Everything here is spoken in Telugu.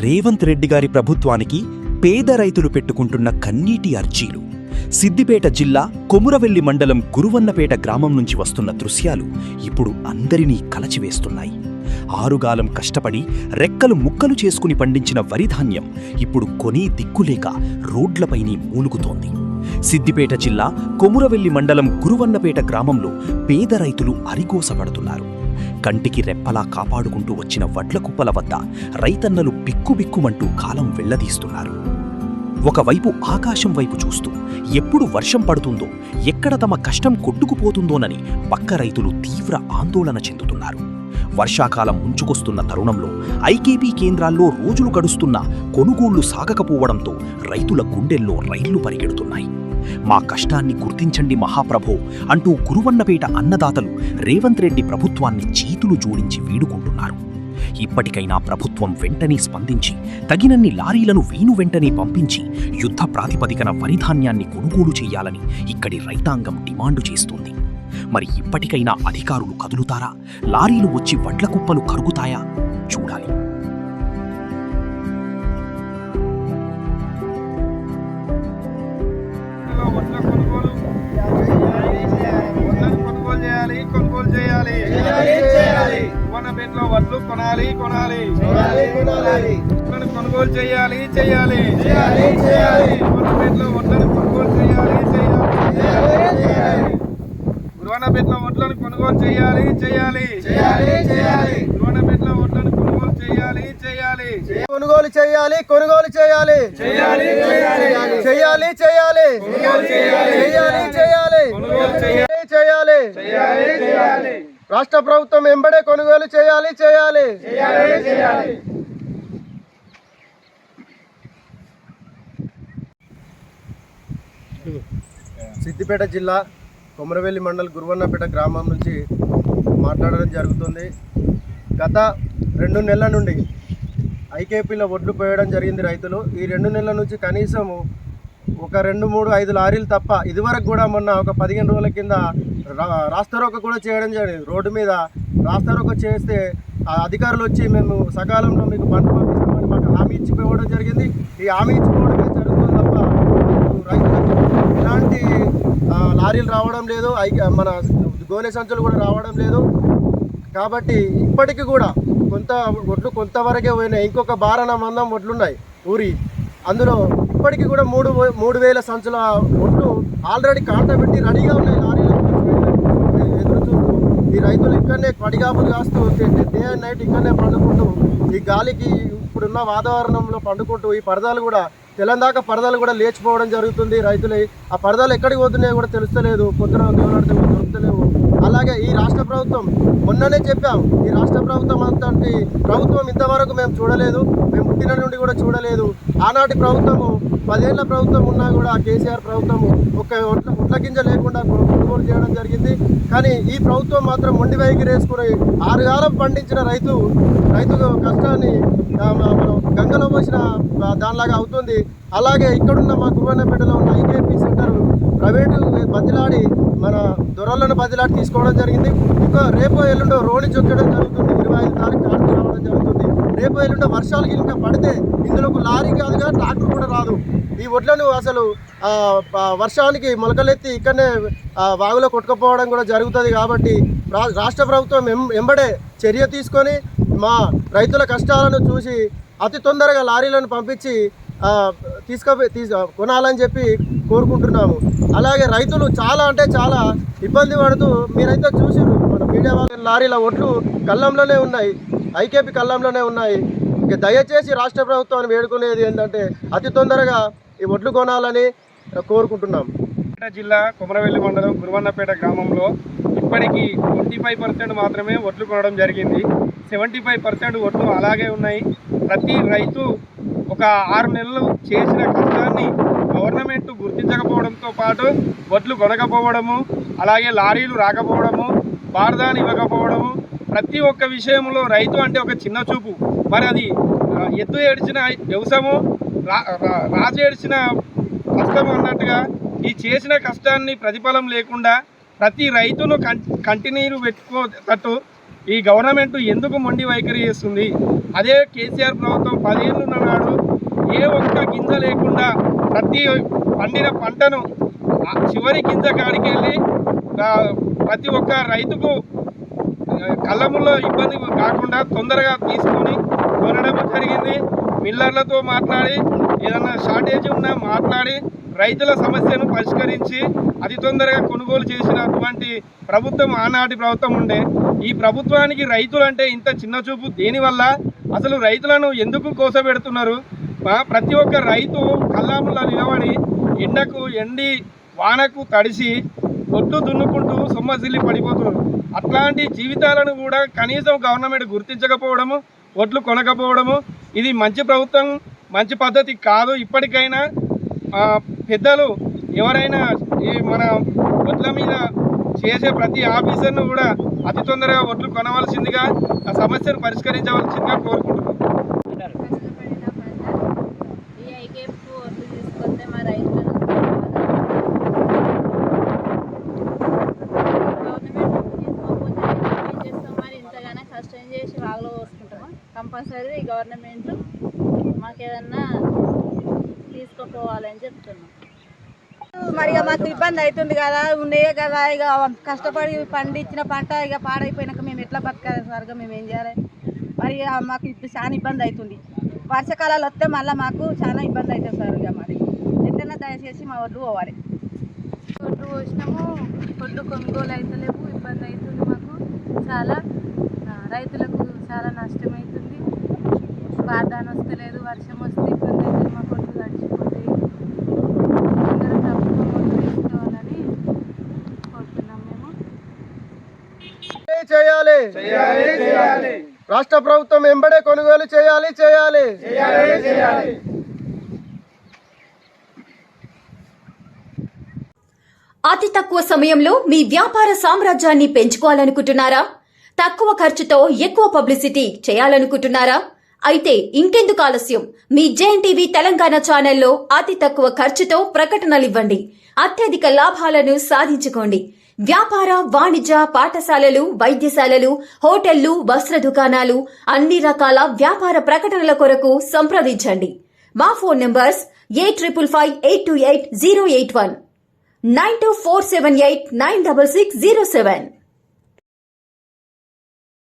రేవంత్ రెడ్డి గారి ప్రభుత్వానికి పేద రైతులు పెట్టుకుంటున్న కన్నీటి అర్జీలు. సిద్దిపేట జిల్లా కొమురవెల్లి మండలం గురువన్నపేట గ్రామం నుంచి వస్తున్న దృశ్యాలు ఇప్పుడు అందరినీ కలచివేస్తున్నాయి. ఆరుగాలం కష్టపడి రెక్కలు ముక్కలు చేసుకుని పండించిన వరిధాన్యం ఇప్పుడు కొనే దిక్కులేక రోడ్లపైనే మూలుగుతోంది. సిద్దిపేట జిల్లా కొమురవెల్లి మండలం గురువన్నపేట గ్రామంలో పేద రైతులు అరిగోసపడుతున్నారు. కంటికి రెప్పలా కాపాడుకుంటూ వచ్చిన వడ్ల కుప్పల వద్ద రైతన్నలు బిక్కుబిక్కుమంటూ కాలం వెళ్లదీస్తున్నారు. ఒకవైపు ఆకాశం వైపు చూస్తూ ఎప్పుడు వర్షం పడుతుందో, ఎక్కడ తమ కష్టం కొట్టుకుపోతుందోనని పక్క రైతులు తీవ్ర ఆందోళన చెందుతున్నారు. వర్షాకాలం ముంచుకొస్తున్న తరుణంలో ఐకేపీ కేంద్రాల్లో రోజులు గడుస్తున్నా కొనుగోళ్లు సాగకపోవడంతో రైతుల గుండెల్లో రైళ్లు పరిగెడుతున్నాయి. మా కష్టాన్ని గుర్తించండి మహాప్రభో అంటూ గురువన్నపేట అన్నదాతలు రేవంత్ రెడ్డి ప్రభుత్వాన్ని చేతులు జోడించి వేడుకుంటున్నారు. ఇప్పటికైనా ప్రభుత్వం వెంటనే స్పందించి తగినన్ని లారీలను వెంటనే పంపించి యుద్ధ ప్రాతిపదికన వరిధాన్యాన్ని కొనుగోలు చేయాలని ఇక్కడి రైతాంగం డిమాండు చేస్తోంది. మరి ఇప్పటికైనా అధికారులు కదులుతారా? లారీలు వచ్చి వడ్ల కుప్పలు కరుగుతాయా? చూడాలి. వన్నపేటలో వడ్లు కొనాలి కొనుగోలు చేయాలి వన్నపేటలో వడ్లను కొనుగోలు చేయాలి గురువన్నపేటలో వడ్లను కొనుగోలు చేయాలి గురువన్నపేటలో వడ్లను కొనుగోలు చేయాలి కొనుగోలు చేయాలి రాష్ట్ర ప్రభుత్వం వెంబడే కొనుగోలు చేయాలి. సిద్దిపేట జిల్లా కొమురవెల్లి మండల్ గురువన్నపేట గ్రామం నుంచి మాట్లాడడం జరుగుతుంది. గత 2 నెలల నుండి ఐకేపీలో వడ్లు పోయడం జరిగింది రైతులు. ఈ 2 నెలల నుంచి కనీసం ఒక 2-3-5 లారీలు తప్ప ఇదివరకు కూడా మొన్న ఒక 15 రోజుల కింద రాస్తారోక కూడా చేయడం జరిగింది. రోడ్డు మీద రాస్తారోక చేస్తే అధికారులు వచ్చి మేము సకాలంలో మీకు పంట పంపిస్తామని మాకు హామీ ఇచ్చిపోవడం జరిగింది. ఈ హామీ ఇచ్చిపోవడమే జరుగుతుంది తప్ప రైతులకు ఎలాంటి లారీలు రావడం లేదు, మన గోనె సంచులు కూడా రావడం లేదు. కాబట్టి ఇప్పటికీ కూడా వడ్లు కొంతవరకే పోయినాయి. ఇంకొక బారణ మందం వడ్లున్నాయి ఊరి. అందులో ఇప్పటికీ కూడా 3,000 సంచుల వడ్లు ఆల్రెడీ కాంట పెట్టి రెడీగా ఉన్నాయి లారీలో ఎదురు చూస్తూ. ఈ రైతులు ఇక్కడనే పడిగాపులు కాస్తూ డే అండ్ నైట్ ఇక్కడనే పండుకుంటూ ఈ గాలికి ఇప్పుడున్న వాతావరణంలో పండుకుంటూ ఈ పరదాలు కూడా తెలంగాణ పరదాలు కూడా లేచిపోవడం జరుగుతుంది. రైతులు ఆ పరదాలు ఎక్కడికి పోతున్నాయో కూడా తెలుస్తలేదు, పొద్దున దేవులాడితే దొరుకుతలేవు. అలాగే ఈ రాష్ట్ర ప్రభుత్వం మొన్ననే చెప్పాం, ఈ రాష్ట్ర ప్రభుత్వం అంతటి ప్రభుత్వం ఇంతవరకు మేము చూడలేదు, మేము పుట్టిన నుండి కూడా చూడలేదు. ఆనాటి ప్రభుత్వము 10 ఏళ్ల ప్రభుత్వం ఉన్నా కూడా కేసీఆర్ ప్రభుత్వము ఒక ఒట్ల గింజ లేకుండా కొనుగోలు చేయడం జరిగింది. కానీ ఈ ప్రభుత్వం మాత్రం మొండి వైఖరి వేసుకుని 6 కాలం పండించిన రైతు కష్టాన్ని మనం గంగలో పోసిన దానిలాగా అవుతుంది. అలాగే ఇక్కడున్న మా గురువన్నపేటలో ఉన్న ఐకేపీ సెంటర్ ప్రైవేటు బదిలాడి మన దొరలను బదిలాడి తీసుకోవడం జరిగింది. ఇంకా రేపో ఎల్లుండో రోడ్డు చొక్కడం జరుగుతుంది. 25 తారీఖు కార్డు రావడం జరుగుతుంది. రేపో ఎల్లుండో వర్షాలకి ఇంకా పడితే ఇందులోకి లారీ కాదుగా ట్రాక్టర్ కూడా రాదు. ఈ వడ్లను అసలు వర్షానికి మొలకలెత్తి ఇక్కడనే వాగులో కొట్టుకుపోవడం కూడా జరుగుతుంది. కాబట్టి రాష్ట్ర ప్రభుత్వం వెంబడే చర్య తీసుకొని మా రైతుల కష్టాలను చూసి అతి తొందరగా లారీలను పంపించి కొనాలని చెప్పి కోరుకుంటున్నాము. అలాగే రైతులు చాలా ఇబ్బంది పడుతూ మీరైతే చూసిరు, మన మీడియా వాళ్ళ లారీల వడ్లు కళ్ళంలోనే ఉన్నాయి, ఐకేపీ కళ్ళంలోనే ఉన్నాయి. ఇక దయచేసి రాష్ట్ర ప్రభుత్వాన్ని వేడుకునేది ఏంటంటే అతి తొందరగా ఈ వడ్లు కొనాలని కోరుకుంటున్నాం. జిల్లా కొమురవెల్లి మండలం గురువన్నపేట గ్రామంలో ఇప్పటికీ 25% మాత్రమే వడ్లు కొనడం జరిగింది. 75% వడ్లు అలాగే ఉన్నాయి. ప్రతి రైతు ఒక 6 నెలలు చేసిన కష్టాన్ని గవర్నమెంట్ గుర్తించకపోవడంతో పాటు వడ్లు కొనకపోవడము, అలాగే లారీలు రాకపోవడము, బార్దాన్ని ఇవ్వకపోవడము, ప్రతి ఒక్క విషయంలో రైతు అంటే ఒక చిన్న చూపు. మరి అది ఎద్దు ఏడ్చిన వ్యవసాయము, రాజు ఏడ్చిన కష్టము అన్నట్టుగా ఈ చేసిన కష్టాన్ని ప్రతిఫలం లేకుండా ప్రతి రైతును కంటినీరు పెట్టుకోతట్టు ఈ గవర్నమెంట్ ఎందుకు మొండి వైఖరి చేస్తుంది? 2 నెలల నుంచి చేసిన కష్టాన్ని ప్రతిఫలం లేకుండా ప్రతి రైతును కంటినీరు పెట్టుకోతట్టు ఈ గవర్నమెంట్ ఎందుకు మొండి వైఖరి చేస్తుంది? 2 నెలల నుంచి చేసిన కష్టాన్ని ప్రతిఫలం లేకుండా ప్రతి రైతును కంటినీరు పెట్టుకోతట్టు అదే కేసీఆర్ ప్రభుత్వం 10 ఏళ్ళు ఉన్న నాడు ఏ ఒక్క గింజ లేకుండా ప్రతి పండిన పంటను చివరి గింజ కాడికి వెళ్ళి ప్రతి ఒక్క రైతుకు కళ్ళముల్లో ఇబ్బంది కాకుండా తొందరగా తీసుకొని కొనడం జరిగింది. మిల్లర్లతో మాట్లాడి ఏదన్నా షార్టేజ్ ఉన్నా మాట్లాడి రైతుల సమస్యను పరిష్కరించి అతి తొందరగా కొనుగోలు చేసినటువంటి ప్రభుత్వం ఆనాటి ప్రభుత్వం ఉండే. ఈ ప్రభుత్వానికి రైతులంటే ఇంత చిన్న చూపు దేనివల్ల? అసలు రైతులను ఎందుకు కోసపెడుతున్నారు? ప్రతి ఒక్క రైతు కళ్ళముల్లో నిలబడి ఎండకు ఎండి వానకు తడిసి ఒడ్లు దున్నుకుంటూ సొమ్మసిల్లి పడిపోతున్నారు. అట్లాంటి జీవితాలను కూడా కనీసం గవర్నమెంట్ గుర్తించకపోవడము, ఒడ్లు కొనకపోవడము ఇది మంచి ప్రభుత్వం, మంచి పద్ధతి కాదు. ఇప్పటికైనా పెద్దలు ఎవరైనా మన ఒడ్ల మీద చేసే ప్రతి ఆఫీసర్ను కూడా అతి తొందరగా ఒడ్లు కొనవలసిందిగా ఆ సమస్యను పరిష్కరించవలసిందిగా కోరుకుంటున్నాం. కష్టం చేసి వాగలో పోసుకుంటాము. కంపల్సరీ గవర్నమెంట్ మాకేదన్నా తీసుకుపోవాలని చెప్తున్నాం. మరి మాకు ఇబ్బంది అవుతుంది కదా, ఉన్నాయే కదా, ఇక కష్టపడి పండించిన పంట ఇక పాడైపోయినాక మేము ఎట్లా బతకాలి సార్? మేము ఏం చేయాలి? మరి మాకు చాలా ఇబ్బంది అవుతుంది. వర్షాకాలాలు వస్తే మళ్ళీ మాకు చాలా ఇబ్బంది అవుతుంది సార్. ఇక మరి ఎట్లన్నా దయచేసి మా ఒడ్లు పోవాలి. ఒడ్లు పోసినాము, ఒడ్లు కొనుగోలు అవుతలేవు, ఇబ్బంది అవుతుంది మాకు చాలా. రైతులకు చాలా నష్టం అవుతుంది. బాధాన వస్తలేదు, వర్షం వస్తే ఇబ్బంది అవుతుంది, మా ఒడ్లు తడిచిపోతాయి. అందరూ ప్రభుత్వం ఒడ్లు తీసుకోవాలని కోరుతున్నాం. మేము చేయాలి. రాష్ట్ర ప్రభుత్వం వెంబడే కొనుగోలు చేయాలి. అతి తక్కువ సమయంలో మీ వ్యాపార సామ్రాజ్యాన్ని పెంచుకోవాలనుకుంటున్నారా? తక్కువ ఖర్చుతో ఎక్కువ పబ్లిసిటీ చేయాలనుకుంటున్నారా? అయితే ఇంకెందుకు ఆలస్యం? మీ జేఎన్టీవీ తెలంగాణ ఛానల్లో అతి తక్కువ ఖర్చుతో ప్రకటనలివ్వండి. అత్యధిక లాభాలను సాధించుకోండి. వ్యాపార, వాణిజ్య, పాఠశాలలు, వైద్యశాలలు, హోటళ్లు, వస్త్ర దుకాణాలు, అన్ని రకాల వ్యాపార ప్రకటనల కొరకు సంప్రదించండి. మా ఫోన్ నంబర్స్ 8558280881 9247896607.